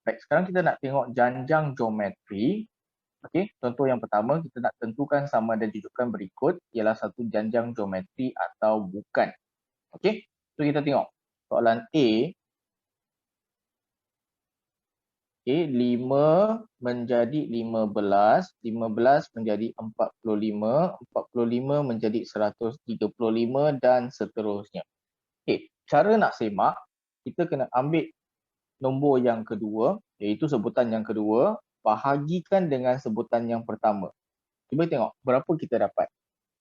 Baik, sekarang kita nak tengok janjang geometri. Okey, contoh yang pertama kita nak tentukan sama ada jujukan berikut ialah satu janjang geometri atau bukan. Okey, so kita tengok soalan A. Okey, 5 menjadi 15, 15 menjadi 45, 45 menjadi 135 dan seterusnya. Okey, cara nak semak, kita kena ambil nombor yang kedua, iaitu sebutan yang kedua, bahagikan dengan sebutan yang pertama. Cuba tengok berapa kita dapat.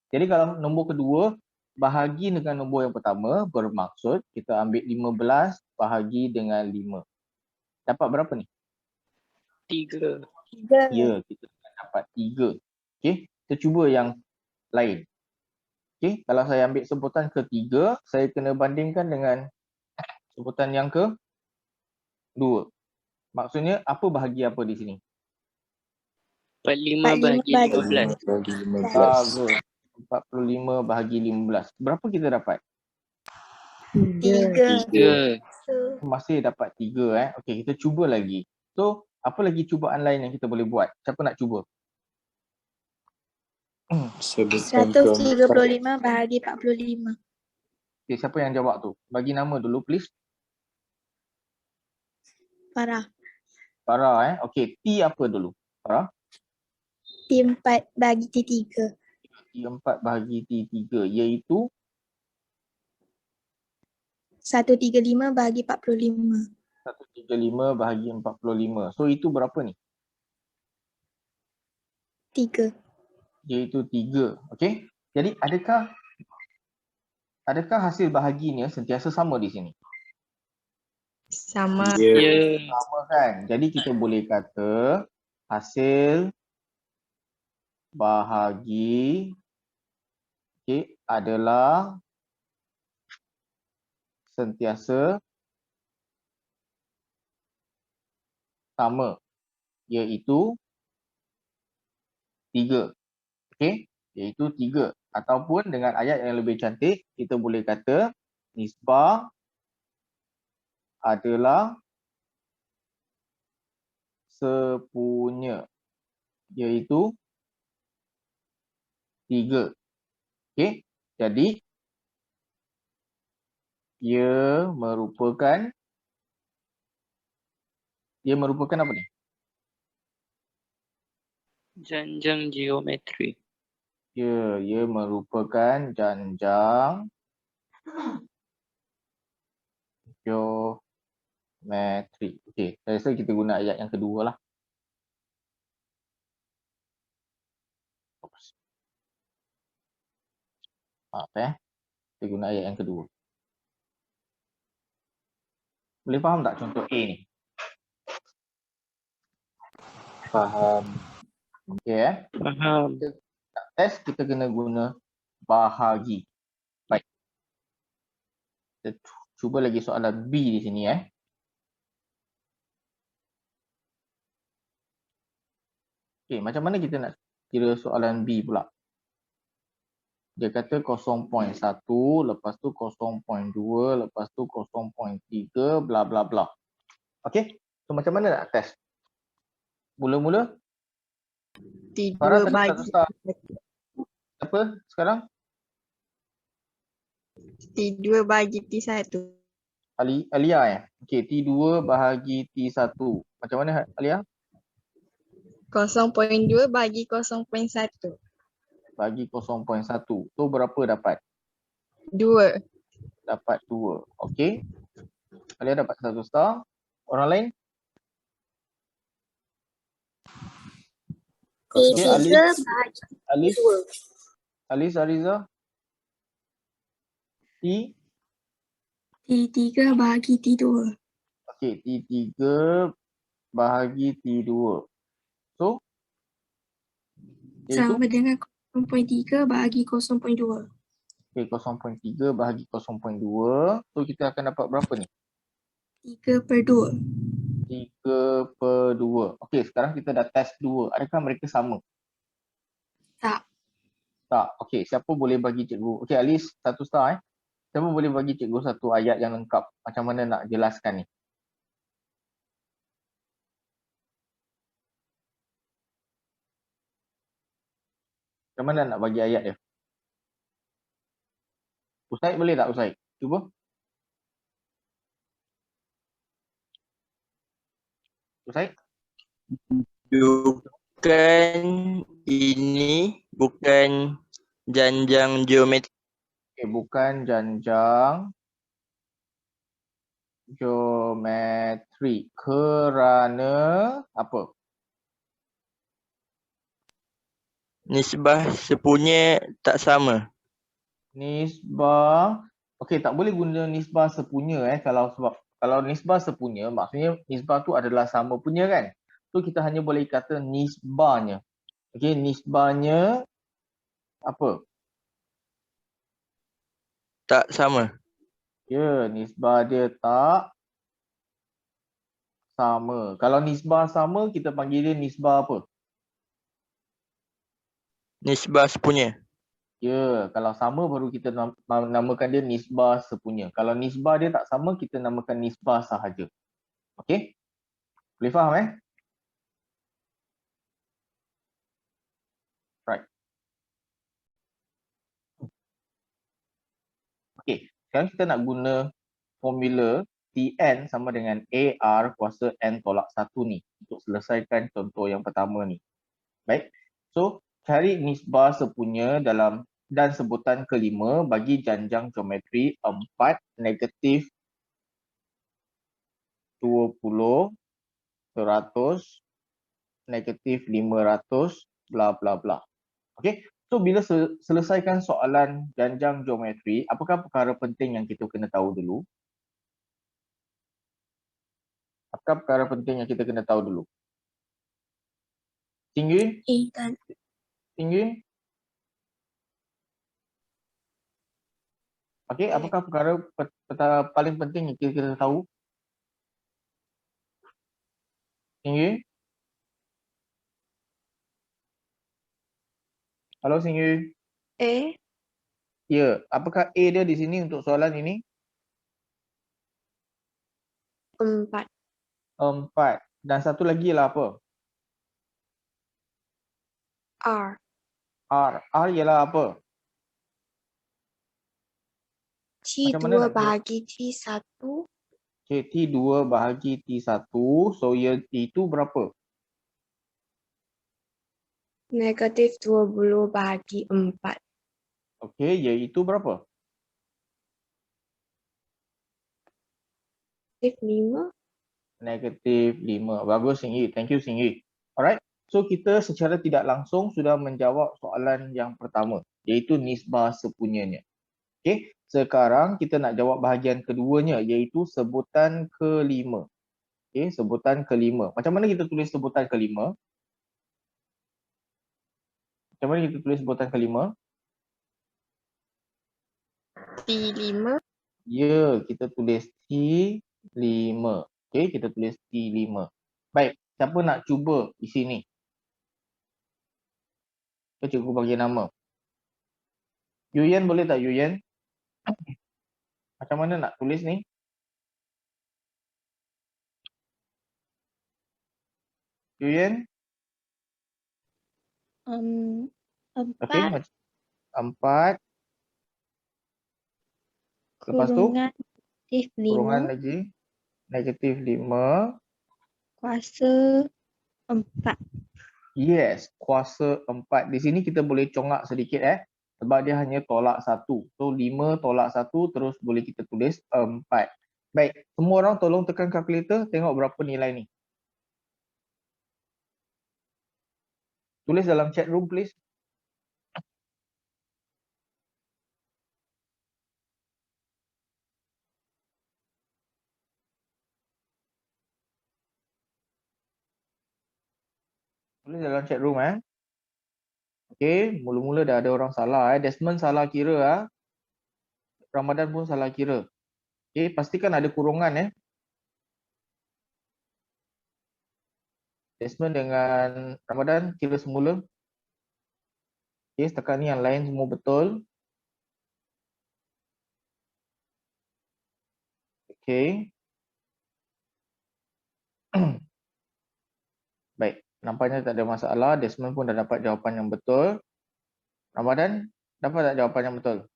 Jadi kalau nombor kedua bahagi dengan nombor yang pertama, bermaksud kita ambil 15 bahagi dengan 5. Dapat berapa ni? 3. Ya, kita dapat 3. Okey, kita cuba yang lain. Okey, kalau saya ambil sebutan ketiga, saya kena bandingkan dengan sebutan yang kedua. Maksudnya apa bahagi apa di sini? 45 bahagi 15. Bagi 15. Bagus. 45 bahagi 15. Berapa kita dapat? 3. Masih dapat 3 Okey, kita cuba lagi. So, apa lagi cubaan lain yang kita boleh buat? Siapa nak cuba? Sebutkan keempat. 135 bahagi 45. Okey, siapa yang jawab tu? Bagi nama dulu please. Farah. Farah Okey, T apa dulu? Farah? T4 bahagi T3. T4 bahagi T3 iaitu 135 bahagi 45. 135 bahagi 45. So, itu berapa ni? 3. Iaitu 3. Okey. Jadi, adakah hasil bahaginya sentiasa sama di sini? Sama. Ya. Sama kan? Jadi, kita boleh kata hasil bahagi adalah sentiasa sama, iaitu 3. Okey, iaitu 3. Ataupun dengan ayat yang lebih cantik, kita boleh kata nisbah adalah sepunya, iaitu 3. Okey, jadi ia merupakan apa ni? Janjang geometri. Ya, ia merupakan janjang geometri. Okey, saya rasa kita guna ayat yang kedua lah. Maaf kita guna ayat yang kedua. Boleh faham tak contoh A ni? Faham. Okey Faham. Test kita kena guna bahagi. Baik. Kita cuba lagi soalan B di sini Okey, macam mana kita nak kira soalan B pula? Dia kata 0.1, lepas tu 0.2, lepas tu 0.3, bla bla bla. Okey, so macam mana nak test? Mula-mula Farah T2 tadi bahagi satu start. Apa sekarang? T2 bahagi T1. Alia Okey, T2 bahagi T1. Macam mana Alia? 0.2 bahagi 0.1. Bagi 0.1. So berapa dapat? 2. Dapat 2. Okey. Alia dapat 1 star. Orang lain? Okey, Alis Ariza. T3 bahagi T2. Okey, T3 bahagi T2. So, iaitu? Sama dengan 0.3 bahagi 0.2. Okey, 0.3 bahagi 0.2. So, kita akan dapat berapa ni? 3/2. 3/2. Okey, sekarang kita dah test 2. Adakah mereka sama? Tak. Tak. Okey, siapa boleh bagi cikgu? Okey, Alis 1 star Siapa boleh bagi cikgu satu ayat yang lengkap? Macam mana nak jelaskan ni? Macam mana nak bagi ayat dia? Ustaz boleh tak Ustaz? Cuba. Ustaz? Bukan ini, bukan janjang geometri. Okay, bukan janjang geometri. Kerana apa? Nisbah sepunya tak sama. Nisbah. Okey, tak boleh guna nisbah sepunya kalau nisbah sepunya maksudnya nisbah tu adalah sama punya kan. So kita hanya boleh kata nisbahnya. Okey, nisbahnya apa? Tak sama. Ya, nisbah dia tak sama. Kalau nisbah sama kita panggil dia nisbah apa? Nisbah sepunya. Ya, kalau sama baru kita namakan dia nisbah sepunya. Kalau nisbah dia tak sama kita namakan nisbah sahaja. Okey? Boleh faham Right. Okey, sekarang kita nak guna formula Tn sama dengan AR kuasa N tolak 1 ni untuk selesaikan contoh yang pertama ni. Baik. So, cari nisbah sepunya dan sebutan kelima bagi janjang geometri 4, negatif 20, 100, negatif 500, bla bla bla. Okey. So, bila selesaikan soalan janjang geometri, apakah perkara penting yang kita kena tahu dulu? Apakah perkara penting yang kita kena tahu dulu? Tinggi? A dan Tinggi? Okey, apakah perkara paling penting yang kita tahu? Tinggi? Halo Singgi. A Ya, apakah A dia di sini untuk soalan ini? 4. 4. Dan satu lagi ialah apa? R R. R ialah apa? Macam mana T2 nak kira? bahagi T1 Okay, T2 bahagi T1. So, itu berapa? negatif 20 bahagi 4. Okey, iaitu berapa? Negatif 5. Negatif 5. Bagus Singgi. Thank you Singgi. Alright. So, kita secara tidak langsung sudah menjawab soalan yang pertama, iaitu nisbah sepunyanya. Okey, sekarang kita nak jawab bahagian keduanya, iaitu sebutan kelima. Okey, sebutan kelima. Macam mana kita tulis sebutan kelima? Macam mana kita tulis sebutan kelima? T5 Ya, kita tulis T5. Okey, kita tulis T5. Baik, siapa nak cuba di sini? Cikgu bagi nama. Yuyen boleh tak Yuyen? Macam mana nak tulis ni? Yuyen? Okey, 4 4. Lepas tu, kurungan negatif kurungan 5 lagi. Negatif 5. kuasa 4. Yes, kuasa 4. Di sini kita boleh congak sedikit sebab dia hanya tolak 1. So 5 tolak 1 terus boleh kita tulis 4. Baik, semua orang tolong tekan kalkulator tengok berapa nilai ni. Tulis dalam chat room please. Tulis dalam chat room Okey, mula-mula dah ada orang salah Desmond salah kira Ramadan pun salah kira. Okey, pastikan ada kurungan Desmond dengan Ramadan kira semula. Okey, setakat ni yang lain semua betul. Okey. Baik, nampaknya tak ada masalah. Desmond pun dah dapat jawapan yang betul. Ramadan, dapat tak jawapan yang betul?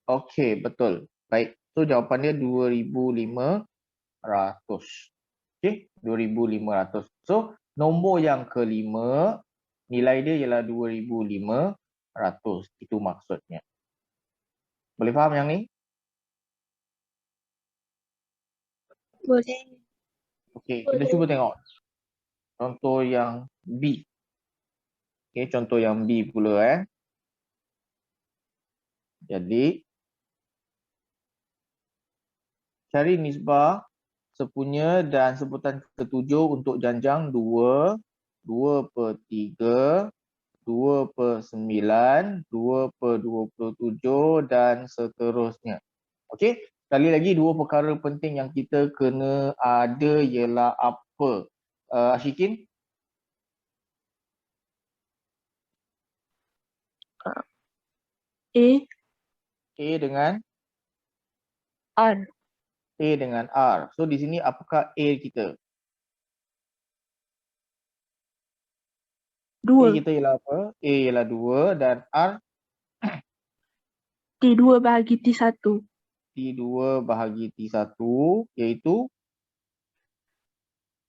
Okey, betul. Baik. So jawapan dia 2,500. Okey, 2,500. So nombor yang kelima, nilai dia ialah 2,500. Itu maksudnya. Boleh faham yang ni? Boleh. Okey, kita cuba tengok contoh yang B. Okey, contoh yang B pula Jadi cari nisbah sepunya dan sebutan ketujuh untuk janjang 2, 2/3, 2/9, 2/27 dan seterusnya. Okey, sekali lagi dua perkara penting yang kita kena ada ialah apa? Ashikin? A, A dengan R, A dengan R. So di sini apakah A kita? A 2, kita ialah apa? A ialah 2 dan R T2 bahagi T1, T2 bahagi T1 iaitu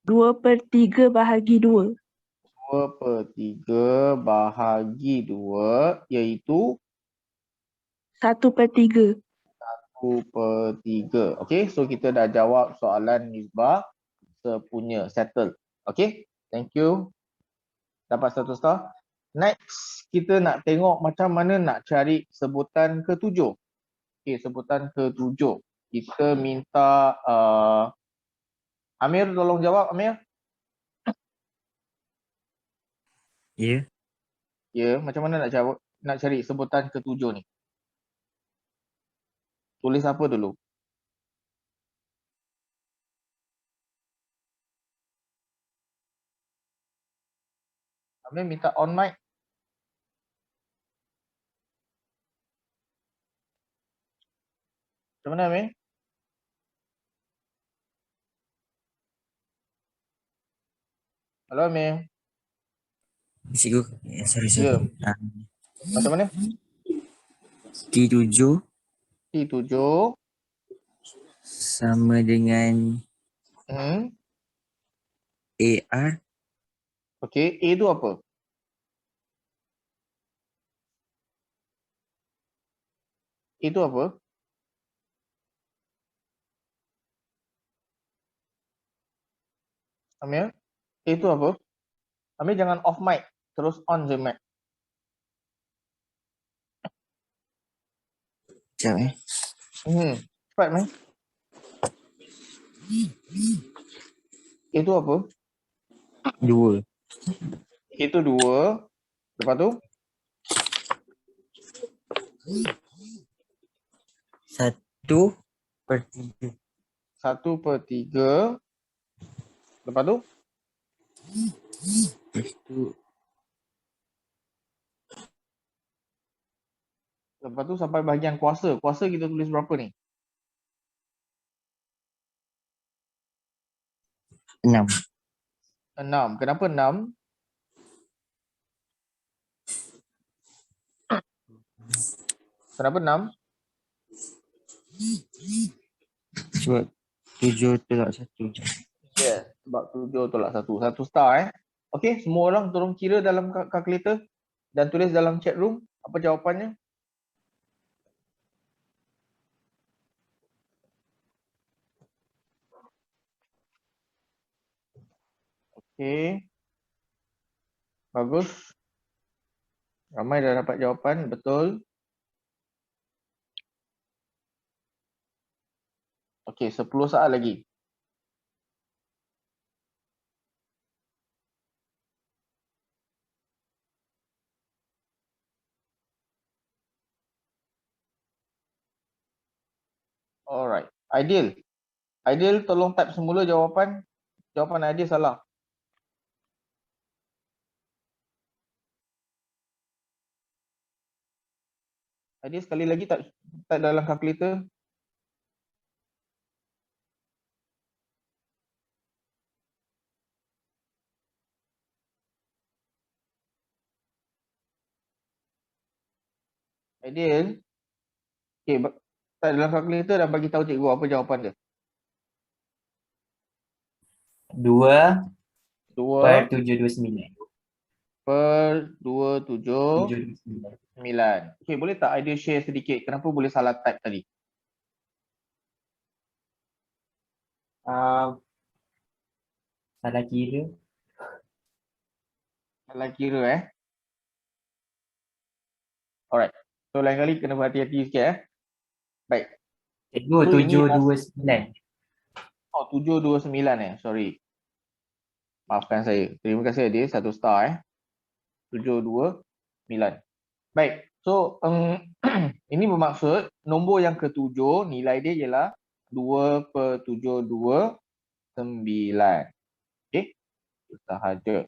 2/3 bahagi 2, 2/3 bahagi 2 iaitu 1/3. 1/3. Okey, so kita dah jawab soalan nisbah sepunya. Settle. Okey, thank you. Dapat 1 star. Next, kita nak tengok macam mana nak cari sebutan ketujuh. Okey, sebutan ketujuh. Kita minta Amir tolong jawab, Amir. Ya. Ya, macam mana nak jawab, nak cari sebutan ketujuh ni? Tulis apa dulu? Amir minta on mic. Macam mana, Amir? Halo, Amir. Cikgu, sorry. Ya, macam mana? T7 T7. sama dengan AR. Okey, A tu apa? Itu apa? Amir? Itu apa? Amir jangan off mic. Terus on je mic. Sekejap Cepat, Amir. Itu apa? 2. Itu 2. Lepas tu? 1/3. 1/3. Lepas tu? Lepas tu sampai bahagian kuasa. Kuasa kita tulis berapa ni? 6. 6. Kenapa 6? Kenapa 6? Sebab 7 tolak 1. Ya, sebab 7 tolak 1. 1 star Okey, semua orang tolong kira dalam kalkulator dan tulis dalam chat room apa jawapannya. Okey. Bagus. Ramai dah dapat jawapan, betul. Okey, 10 saat lagi. Alright. Aidil. Aidil tolong type semula jawapan. Jawapan Aidil salah. Aidil sekali lagi type dalam kalkulator. Aidil. Okay, dalam kalkulator dah bagi tahu cikgu apa jawapan dia. 2 per 2 729. per 279. 729. Okay, boleh tak Aidil share sedikit kenapa boleh salah type tadi? Salah kira. Salah kira Alright. So lain kali kena berhati-hati sikit Baik. Cikgu, So, ini 729. Oh, 729 sorry. Maafkan saya. Terima kasih Aidil, 1 star 729. Baik. So, ini bermaksud nombor yang ke-7 nilai dia ialah 2 per 729. Okey. Itu sahaja.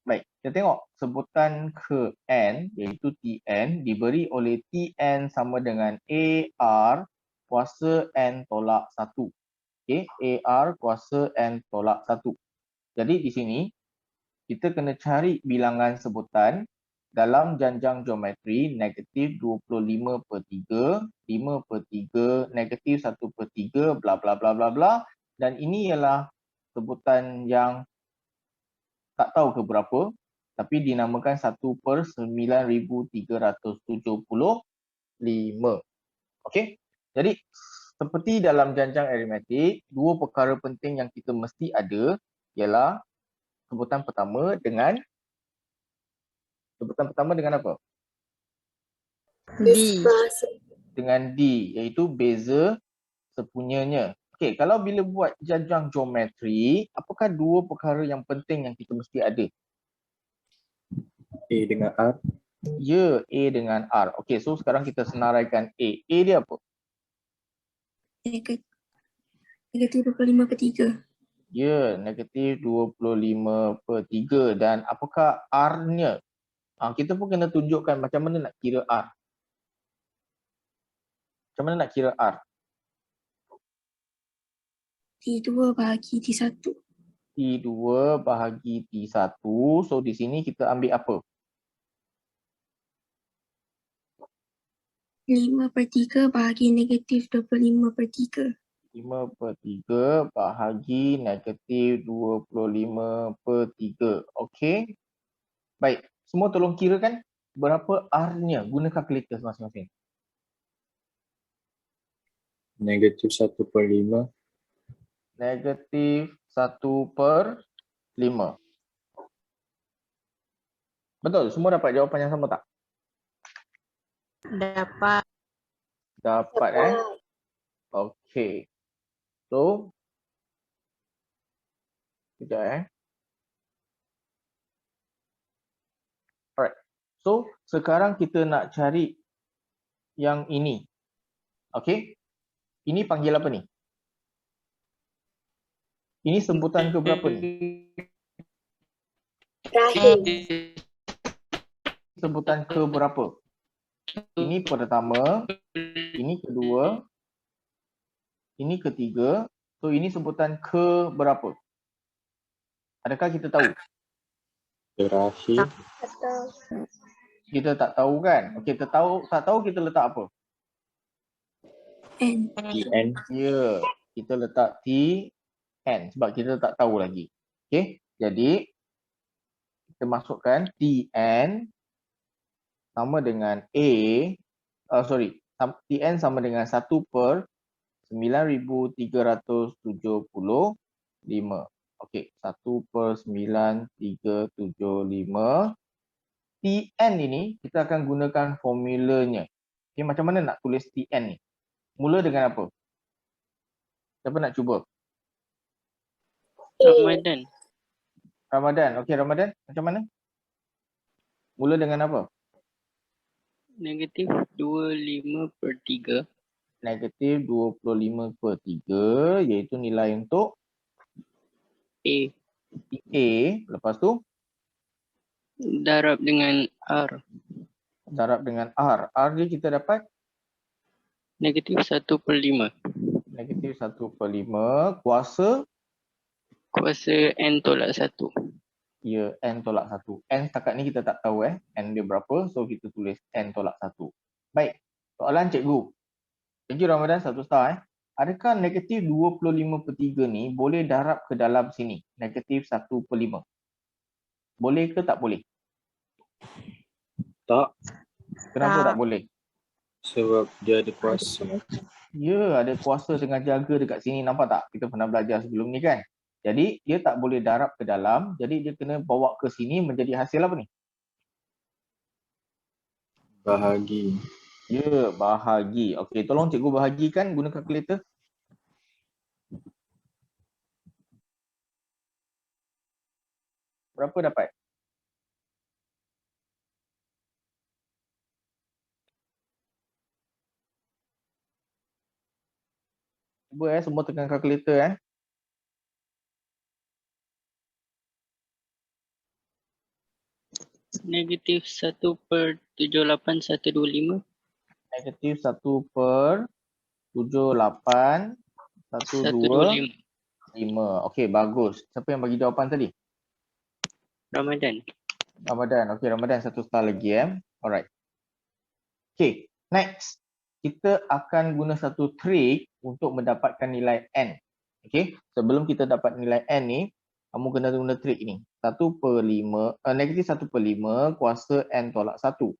Baik, kita tengok sebutan ke N iaitu Tn diberi oleh Tn sama dengan AR kuasa N tolak 1. Okey, AR kuasa N tolak 1. Jadi di sini kita kena cari bilangan sebutan dalam janjang geometri negatif 25 per 3, 5 per 3, negatif 1 per 3, bla bla bla bla bla. Dan ini ialah sebutan yang tak tahu ke berapa, tapi dinamakan 1 per 9375. Okey. Jadi seperti dalam janjang aritmetik, dua perkara penting yang kita mesti ada ialah sebutan pertama dengan apa? D. Dengan D, iaitu beza sepunyanya. Okey, kalau bila buat janjang geometri, apakah dua perkara yang penting yang kita mesti ada? A dengan R. Ya, A dengan R. Okey, so sekarang kita senaraikan A. A dia apa? Negatif 25 per 3. Ya, negatif 25 per 3. Dan apakah R-nya? Kita pun kena tunjukkan macam mana nak kira R. Macam mana nak kira R? T2 bahagi T1. T2 bahagi T1. So di sini kita ambil apa? 5 per 3 bahagi negatif 25 per 3. 5 per 3 bahagi negatif 25 per 3. Okey. Baik. Semua tolong kirakan berapa R-nya. Guna kalkulator masing-masing. Negatif 1 per 5. Negatif 1 per 5. Betul? Semua dapat jawapan yang sama tak? Dapat. Dapat Okey. So, sekejap Alright. So, sekarang kita nak cari yang ini. Okey. Ini panggil apa ni? Ini sebutan ke berapa ni? Sebutan ke berapa? Ini pertama, ini kedua, ini ketiga. So ini sebutan ke berapa? Adakah kita tahu? Terakhir. Kita tak tahu kan? Okey, tak tahu kita letak apa? N. Tn. Ya, kita letak Tn sebab kita tak tahu lagi. Okey, jadi kita masukkan Tn sama dengan Tn sama dengan 1 per 9375. Okey, 1 per 9375. Tn ini kita akan gunakan formulanya. Okay, macam mana nak tulis Tn ni? Mula dengan apa? Siapa nak cuba? Ramadan. Okey, Ramadan. Macam mana? Mula dengan apa? Negatif 25 per 3. Negatif 25 per 3 iaitu nilai untuk A. A. Lepas tu Darab dengan R. darab dengan R. R dia kita dapat Negatif 1 per 5. negatif 1 per 5 kuasa Kuasa N tolak 1. Ya, N tolak 1. N setakat ni kita tak tahu N dia berapa. So kita tulis N tolak 1. Baik. Soalan cikgu. Cikgu Ramadan 1 star Adakah negatif 25/3 ni boleh darab ke dalam sini? Negatif 1/5. Boleh ke tak boleh? Tak, Kenapa tak boleh? sebab dia ada kuasa. Ya, ada kuasa tengah jaga dekat sini. Nampak tak? Kita pernah belajar sebelum ni kan? Jadi, dia tak boleh darab ke dalam. Jadi, dia kena bawa ke sini menjadi hasil apa ni? Bahagi. Ya, bahagi. Okey, tolong cikgu bahagikan guna kalkulator. Berapa dapat? Cuba semua tekan kalkulator Negatif 1/78,125. Negatif 1/78,125. 125. Okey, bagus. Siapa yang bagi jawapan tadi? Ramadan. Ramadan. Okey, Ramadan 1 star lagi Alright. Okey, next. Kita akan guna satu trik untuk mendapatkan nilai N. Okey, sebelum kita dapat nilai N ni, kamu kena guna trik ni. 1/5, negatif 1/5 kuasa N tolak 1.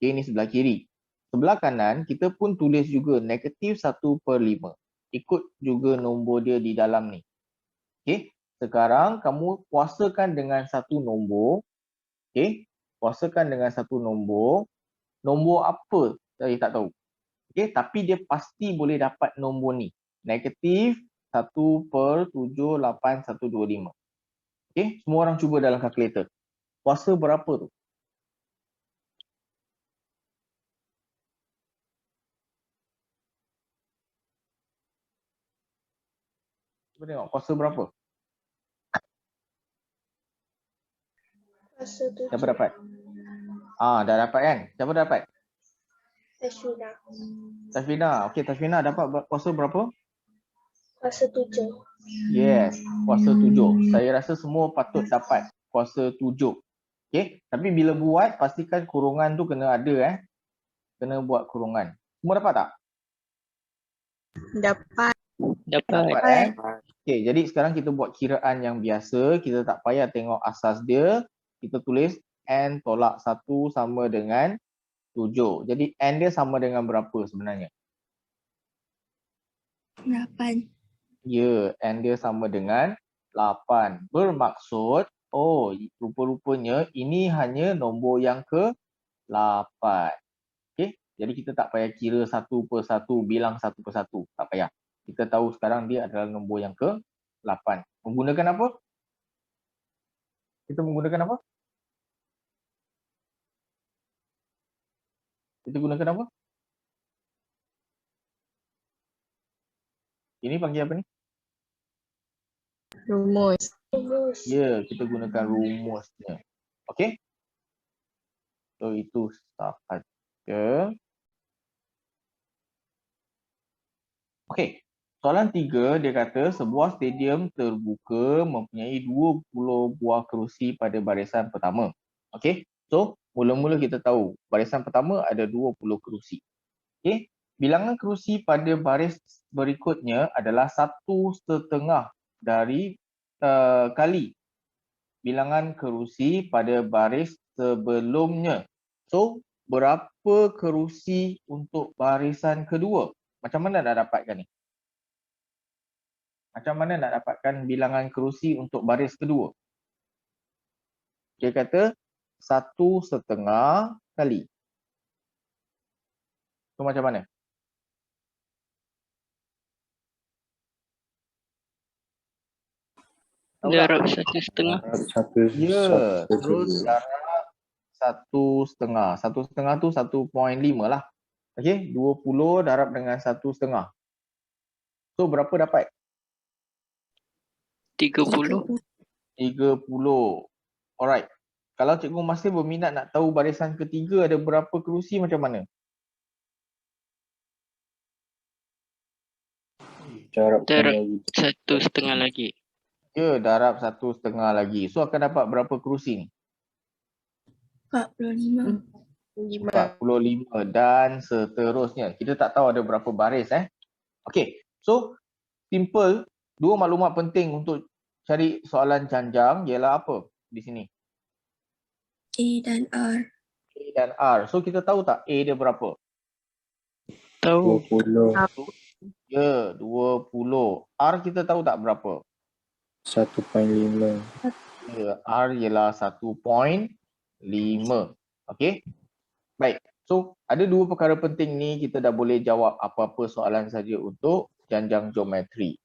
Okey, ini sebelah kiri. Sebelah kanan, kita pun tulis juga negatif 1/5. Ikut juga nombor dia di dalam ni. Okey, sekarang kamu kuasakan dengan satu nombor. Okey, kuasakan dengan satu nombor. Nombor apa? Saya tak tahu. Okey, tapi dia pasti boleh dapat nombor ni. Negatif 1/78,125. Okey, semua orang cuba dalam kalkulator. Kuasa berapa tu? Cuba tengok kuasa berapa? Kuasa 7. Siapa dapat? Dah dapat kan? Siapa dapat? Tashwina. Tashfina. Okey, Tashfina dapat kuasa berapa? Kuasa 7. Yes, kuasa 7. Saya rasa semua patut dapat kuasa 7. Okey, tapi bila buat pastikan kurungan tu kena ada Kena buat kurungan. Semua dapat tak? Dapat. Dapat. Okey, jadi sekarang kita buat kiraan yang biasa. Kita tak payah tengok asas dia. Kita tulis N tolak 1 sama dengan 7. Jadi N dia sama dengan berapa sebenarnya? 8. Ya, N dia sama dengan 8. Bermaksud, rupa-rupanya ini hanya nombor yang ke-8. Okey, jadi kita tak payah kira satu per satu, bilang satu per satu. Tak payah. Kita tahu sekarang dia adalah nombor yang ke-8. Menggunakan apa? Kita menggunakan apa? Kita gunakan apa? Ini panggil apa ni? Rumus. Ya, kita gunakan rumusnya. Okey? So, itu sahaja. Okey. Soalan 3, dia kata sebuah stadium terbuka mempunyai 20 buah kerusi pada barisan pertama. Okey. So, mula-mula kita tahu barisan pertama ada 20 kerusi. Okey. Bilangan kerusi pada baris berikutnya adalah 1/2 dari kali bilangan kerusi pada baris sebelumnya. So, berapa kerusi untuk barisan kedua? Macam mana nak dapatkan ni? Macam mana nak dapatkan bilangan kerusi untuk baris kedua? Dia kata 1/2 kali. So, macam mana? Tahu tak? Darab 1/2. Ya, terus darab 1/2. 1/2 tu 1.5 lah. Okey, 20 darab dengan 1/2. So, berapa dapat? 30. 30. Alright. Kalau cikgu masih berminat nak tahu barisan ketiga ada berapa kerusi, macam mana? Darab 1/2 lagi. Ya, darab 1,5 lagi. So akan dapat berapa kerusi ni? 45. 45 dan seterusnya. Kita tak tahu ada berapa baris Okey. So simple, dua maklumat penting untuk cari soalan janjang ialah apa di sini? A dan R. A dan R. So kita tahu tak A dia berapa? Tahu. 20. Ya, 20. R kita tahu tak berapa? 1.5. Ya, R ialah 1.5. Okey. Baik. So, ada dua perkara penting ni kita dah boleh jawab apa-apa soalan saja untuk janjang geometri.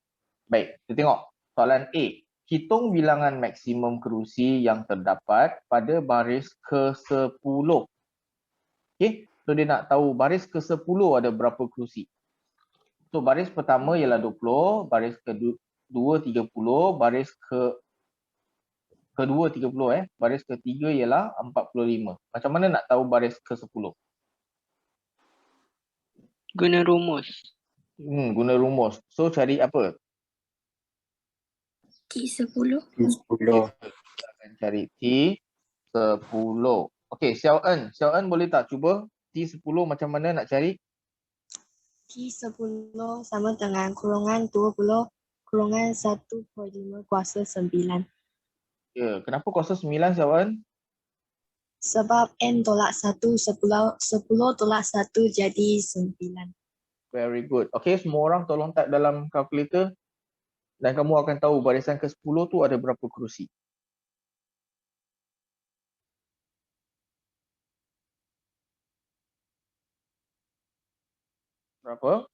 Baik, kita tengok soalan A. Hitung bilangan maksimum kerusi yang terdapat pada baris ke-10. Okey, so dia nak tahu baris ke-10 ada berapa kerusi. So, baris pertama ialah 20, baris kedua 30, baris kedua 30 baris ketiga ialah 45. Macam mana nak tahu baris ke-10? Guna rumus. Guna rumus. So cari apa? T10. 10. Kita akan cari T10. Okey, Xiao En boleh tak cuba T10 macam mana nak cari? T10 sama dengan kurungan 20 kurungan 1/5 kuasa 9. Ya, kenapa kuasa 9 Xiao En? Sebab N tolak 1, 10 tolak 1 jadi 9. Very good. Okey, semua orang tolong type dalam kalkulator dan kamu akan tahu barisan ke-10 tu ada berapa kerusi. Berapa?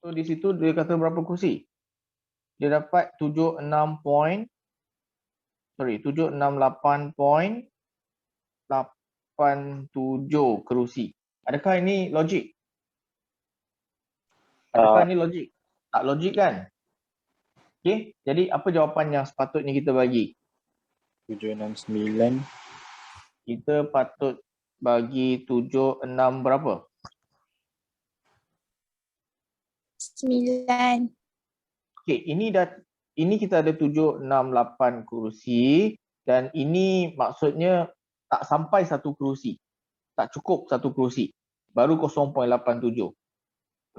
So di situ dia kata berapa kerusi? Dia dapat 768.87 kerusi. Adakah ini logik? Adakah ini logik? Tak logik kan? Okey, jadi apa jawapan yang sepatutnya kita bagi? 769. Kita patut bagi 76 berapa? 9. Okey, ini kita ada 768 kerusi dan ini maksudnya tak sampai satu kerusi. Tak cukup satu kerusi. Baru 0.87.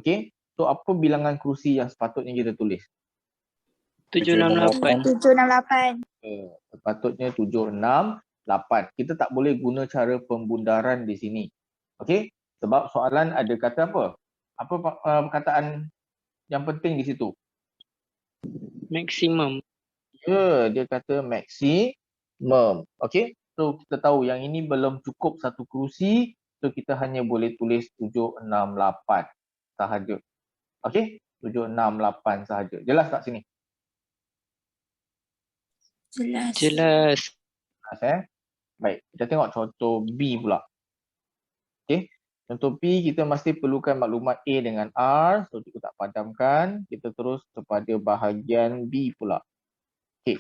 Okey? So apa bilangan kerusi yang sepatutnya kita tulis? 768. 768. Sepatutnya 768. Kita tak boleh guna cara pembundaran di sini. Okey? Sebab soalan ada kata apa? Apa perkataan yang penting di situ? Maksimum. Ya, dia kata maksimum. Okey? So kita tahu yang ini belum cukup satu kerusi. So kita hanya boleh tulis 768 sahaja. Okey? 768 sahaja. Jelas tak sini? Jelas. Jelas. Jelas Baik, kita tengok contoh B pula. Okey. Contoh B kita masih perlukan maklumat A dengan R. So kita tak padamkan. Kita terus kepada bahagian B pula. Okey.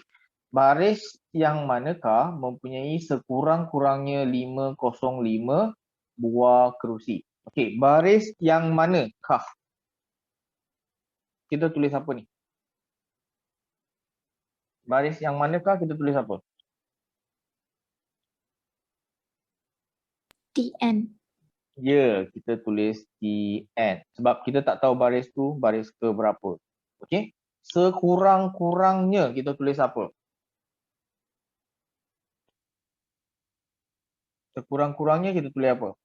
Baris yang manakah mempunyai sekurang-kurangnya 505 buah kerusi? Okey, baris yang manakah? Kita tulis apa ni? Baris yang manakah kita tulis apa? TN. Ya, kita tulis TN. Sebab kita tak tahu baris tu baris ke berapa. Okey? Sekurang-kurangnya kita tulis apa? Sekurang-kurangnya kita tulis apa?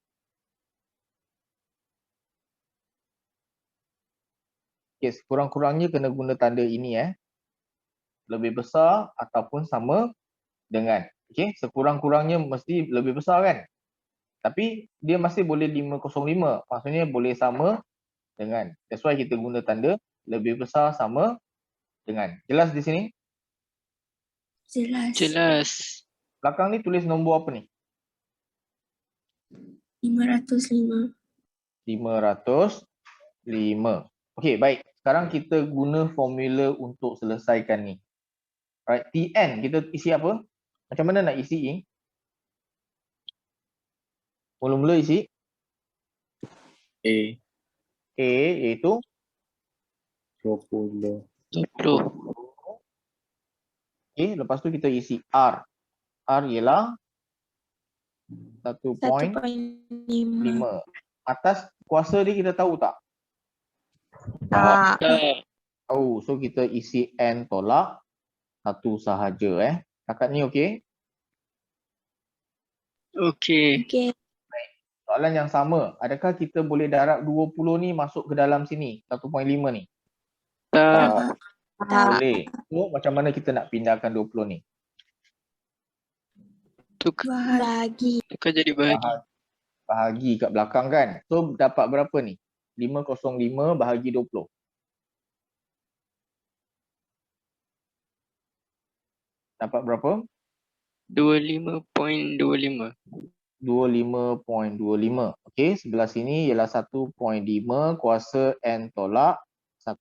Okey, sekurang-kurangnya kena guna tanda ini Lebih besar ataupun sama dengan. Okey, sekurang-kurangnya mesti lebih besar kan? Tapi dia masih boleh 505. Maksudnya boleh sama dengan. That's why kita guna tanda lebih besar sama dengan. Jelas di sini? Jelas. Jelas. Belakang ni tulis nombor apa ni? 505. 505. Okey, baik. Sekarang kita guna formula untuk selesaikan ni. Right, TN kita isi apa? Macam mana nak isi Ing? Mula-mula isi A A iaitu 20. 20. okay, lepas tu kita isi R. R ialah 1.5. 1.5. Atas kuasa dia kita tahu tak? Tak. Tak. Tahu. So kita isi N tolak 1 sahaja. Kakak ni okey? Okey. Okay. Soalan yang sama. Adakah kita boleh darab 20 ni masuk ke dalam sini? 1.5 ni? Tak. Tak. Boleh. So macam mana kita nak pindahkan 20 ni? Bahagi. Tukar jadi bahagi. Bahagi kat belakang kan? So dapat berapa ni? 505 bahagi 20. Dapat berapa? 25.25. 25.25. Okey, sebelah sini ialah 1.5 kuasa N tolak 1.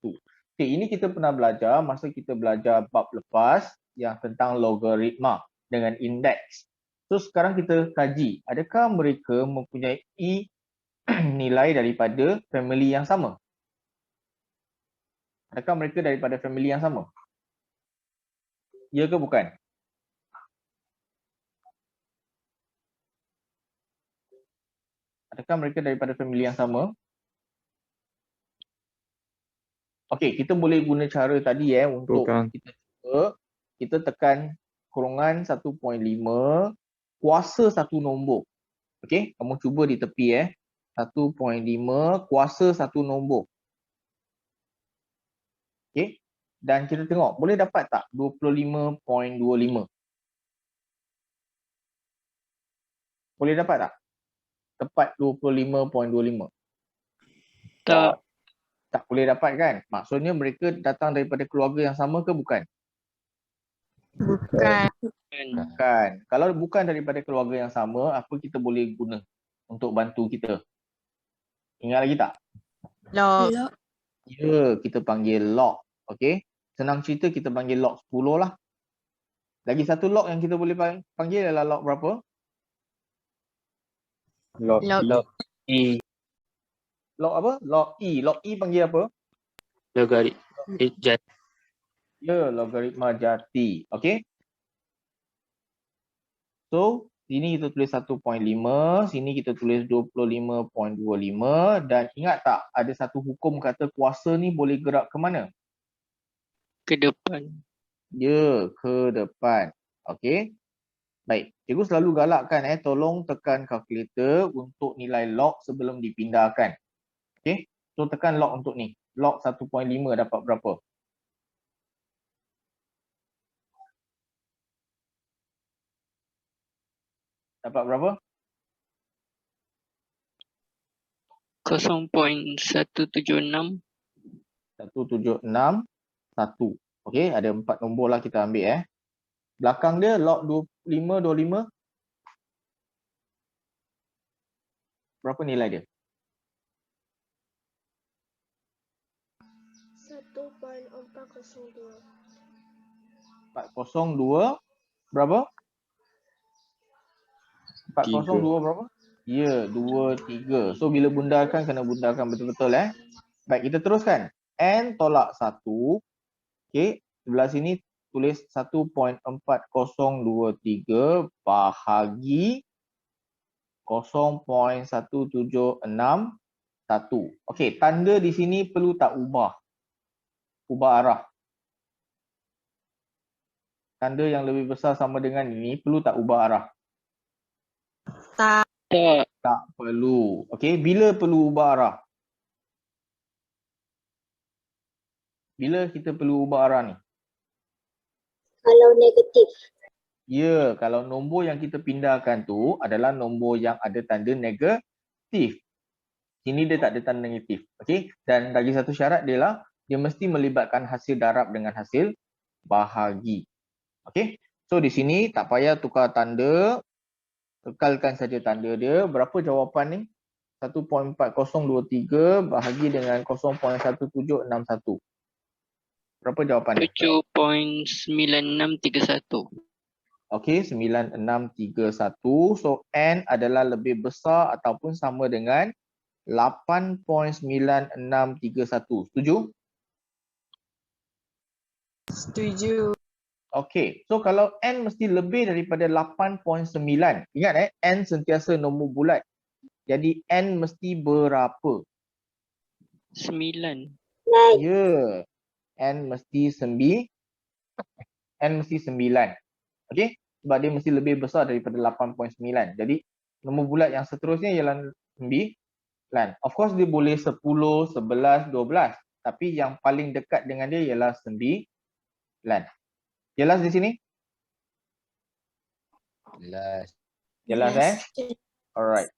Okey, ini kita pernah belajar masa kita belajar bab lepas yang tentang logaritma dengan indeks. So sekarang kita kaji, adakah mereka mempunyai nilai daripada family yang sama? Adakah mereka daripada family yang sama? Ya ke bukan? Adakah mereka daripada family yang sama? Okey, kita boleh guna cara tadi untuk Bukan. kita cuba. Kita tekan kurungan 1.5 kuasa satu nombor. Okey, kamu cuba di tepi 1.5 kuasa satu nombor. Okey. Dan kita tengok boleh dapat tak 25.25? Boleh dapat tak? Tepat 25.25. Tak. Tak boleh dapat kan? Maksudnya mereka datang daripada keluarga yang sama ke bukan? Bukan. Bukan. Kalau bukan daripada keluarga yang sama, apa kita boleh guna untuk bantu kita? Ingat lagi tak? Log. Ya, kita panggil log. Okey. Senang cerita kita panggil log 10 lah. Lagi satu log yang kita boleh panggil adalah log berapa? Log E. Log apa? Log E. Log E panggil apa? Logaritma. Ya, logaritma jati. Okey. So, sini kita tulis 1.5, sini kita tulis 25.25 dan ingat tak ada satu hukum kata kuasa ni boleh gerak ke mana? Ke depan. Ya, ke depan. Okey. Baik, cikgu selalu galakkan tolong tekan kalkulator untuk nilai log sebelum dipindahkan. Okey. So tekan log untuk ni. Log 1.5 dapat berapa? Dapat berapa? 0.176. 176 1. Okey, ada 4 nombor lah kita ambil Belakang dia log 25 berapa nilai dia? 1.402. 402 berapa? 402 berapa? Ya, 23. So bila bundarkan kena bundarkan betul-betul Baik, kita teruskan. N tolak 1. Okey, sebelah sini tulis 1.4023 bahagi 0.1761. Okey, tanda di sini perlu tak ubah? Ubah arah. Tanda yang lebih besar sama dengan ini perlu tak ubah arah? Tak. Tak perlu. Okey, bila perlu ubah arah? Bila kita perlu ubah arah ni? Kalau negatif. Ya, kalau nombor yang kita pindahkan tu adalah nombor yang ada tanda negatif. Sini dia tak ada tanda negatif. Okey, dan lagi satu syarat dia lah, dia mesti melibatkan hasil darab dengan hasil bahagi. Okey, so di sini tak payah tukar tanda, kekalkan saja tanda dia. Berapa jawapan ni? 1.4023 bahagi dengan 0.1761. Berapa jawapan dia? 7.9631. Okey, 9631. So N adalah lebih besar ataupun sama dengan 8.9631. Setuju? Setuju. Okey, so kalau N mesti lebih daripada 8.9. Ingat N sentiasa nombor bulat. Jadi N mesti berapa? 9. Ya. N mesti 9. Okey? Sebab dia mesti lebih besar daripada 8.9. Jadi nombor bulat yang seterusnya ialah 9. Of course dia boleh 10, 11, 12. Tapi yang paling dekat dengan dia ialah 9. Jelas di sini? Jelas. Jelas Yes. Alright.